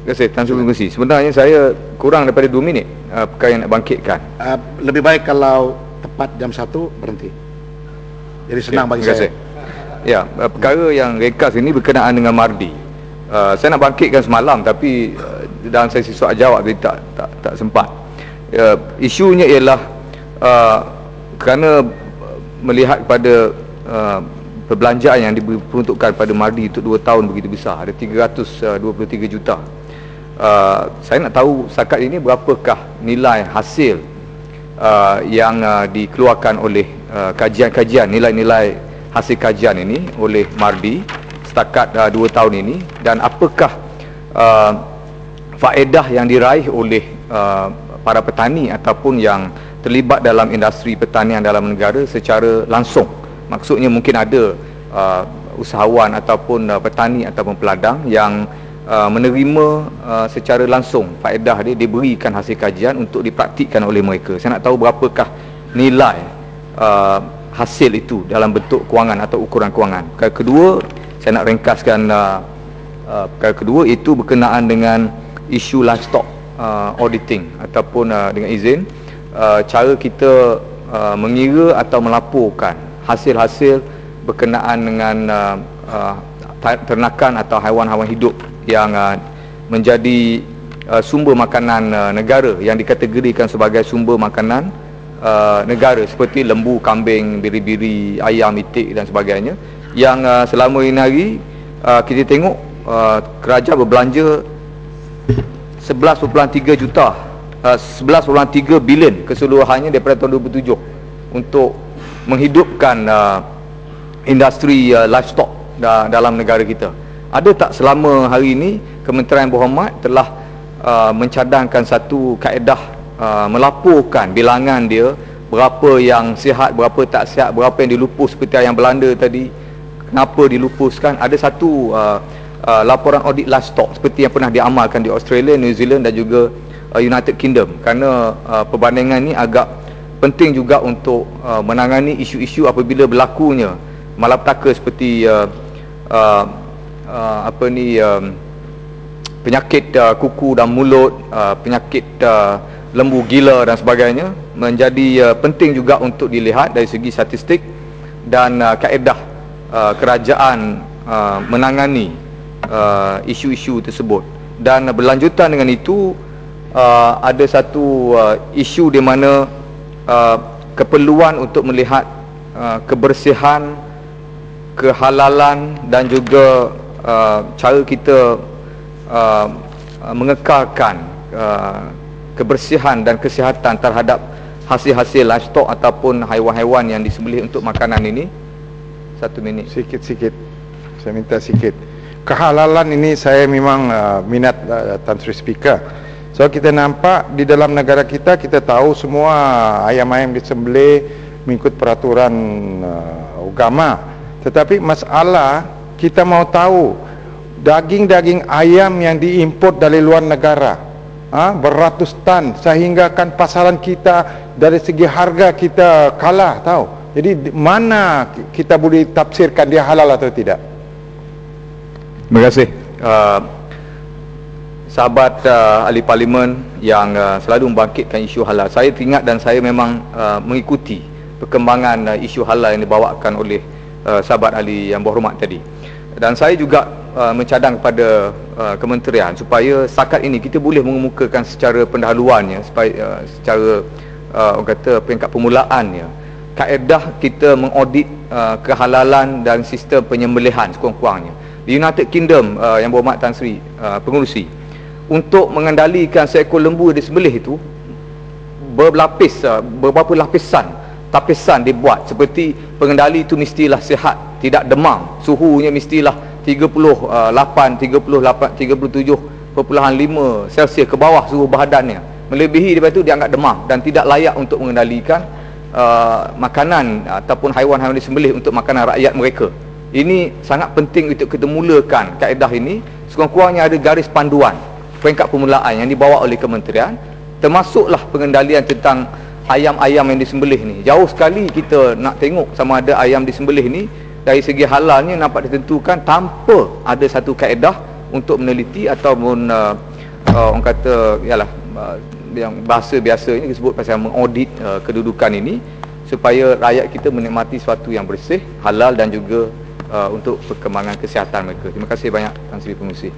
Terima kasih Tan Sri Kongsi. Sebenarnya saya kurang daripada 2 minit perkara yang nak bangkitkan. Lebih baik kalau tepat jam 1 berhenti. Jadi senang bagi saya. Ya, perkara yang ringkas ini berkenaan dengan Mardi. Saya nak bangkitkan semalam tapi dalam sesi soal jawab jadi tak sempat. Isunya ialah kerana melihat pada perbelanjaan yang diperuntukkan pada Mardi untuk 2 tahun begitu besar, ada 323 juta. Saya nak tahu setakat ini berapakah nilai hasil yang dikeluarkan oleh kajian-kajian, nilai-nilai hasil kajian ini oleh Mardi setakat 2 tahun ini, dan apakah faedah yang diraih oleh para petani ataupun yang terlibat dalam industri pertanian dalam negara secara langsung. Maksudnya mungkin ada usahawan ataupun petani ataupun peladang yang menerima secara langsung faedah dia diberikan hasil kajian untuk dipraktikkan oleh mereka. Saya nak tahu berapakah nilai hasil itu dalam bentuk kewangan atau ukuran kewangan. Perkara kedua, saya nak ringkaskan perkara kedua, itu berkenaan dengan isu livestock auditing ataupun dengan izin cara kita mengira atau melaporkan hasil-hasil berkenaan dengan ternakan atau haiwan-haiwan hidup yang menjadi sumber makanan negara, yang dikategorikan sebagai sumber makanan negara, seperti lembu, kambing, biri-biri, ayam, itik dan sebagainya, yang selama ini hari kita tengok kerajaan berbelanja 11.3 juta 11.3 bilion keseluruhannya daripada tahun 2007 untuk menghidupkan industri livestock dalam negara kita. Ada tak selama hari ini Kementerian Berhormat telah mencadangkan satu kaedah melaporkan bilangan dia, berapa yang sihat, berapa tak sihat, berapa yang dilupus seperti yang Belanda tadi, kenapa dilupuskan? Ada satu laporan audit livestock seperti yang pernah diamalkan di Australia, New Zealand dan juga United Kingdom, kerana perbandingan ni agak penting juga untuk menangani isu-isu apabila berlakunya malapetaka seperti penyakit kuku dan mulut, penyakit lembu gila dan sebagainya. Menjadi penting juga untuk dilihat dari segi statistik dan kaedah kerajaan menangani isu-isu tersebut. Dan berlanjutan dengan itu, ada satu isu di mana keperluan untuk melihat kebersihan, kehalalan dan juga cara kita mengekalkan kebersihan dan kesihatan terhadap hasil-hasil livestock ataupun haiwan-haiwan yang disembelih untuk makanan ini. 1 minit. Sikit-sikit, saya minta sikit. Kehalalan ini saya memang minat Tan Sri Speaker. So kita nampak di dalam negara kita, kita tahu semua ayam-ayam disembelih mengikut peraturan agama. Tetapi masalah kita mau tahu daging-daging ayam yang diimport dari luar negara, beratus tan, sehingga kan pasaran kita dari segi harga kita kalah, tahu. Jadi mana kita boleh tafsirkan dia halal atau tidak? Terima kasih sahabat ahli parlimen yang selalu membangkitkan isu halal. Saya ingat dan saya memang mengikuti perkembangan isu halal yang dibawakan oleh sahabat ahli yang berhormat tadi. Dan saya juga mencadang kepada kementerian supaya setakat ini kita boleh mengemukakan secara pendahuluannya, supaya secara orang kata peringkat permulaannya, kaedah kita mengaudit kehalalan dan sistem penyembelihan sekurang-kurangnya. Di United Kingdom, yang berhormat Tan Sri Pengerusi, untuk mengendalikan seekor lembu disembelih itu berlapis, beberapa tapisan dibuat, seperti pengendali itu mestilah sihat, tidak demam, suhunya mestilah 37.5 Celsius ke bawah suhu badannya. Melebihi daripada itu dianggap demam dan tidak layak untuk mengendalikan makanan ataupun haiwan-haiwan disembelih untuk makanan rakyat mereka. Ini sangat penting untuk kita mulakan kaedah ini. Sekurang-kurangnya ada garis panduan peringkat permulaan yang dibawa oleh kementerian, termasuklah pengendalian tentang ayam-ayam yang disembelih ni. Jauh sekali kita nak tengok sama ada ayam disembelih ni dari segi halalnya nampak ditentukan tanpa ada satu kaedah untuk meneliti ataupun orang kata ialah yang bahasa biasa ini disebut pasal mengaudit kedudukan ini, supaya rakyat kita menikmati sesuatu yang bersih, halal dan juga untuk perkembangan kesihatan mereka. Terima kasih banyak Tan Sri Pengerusi.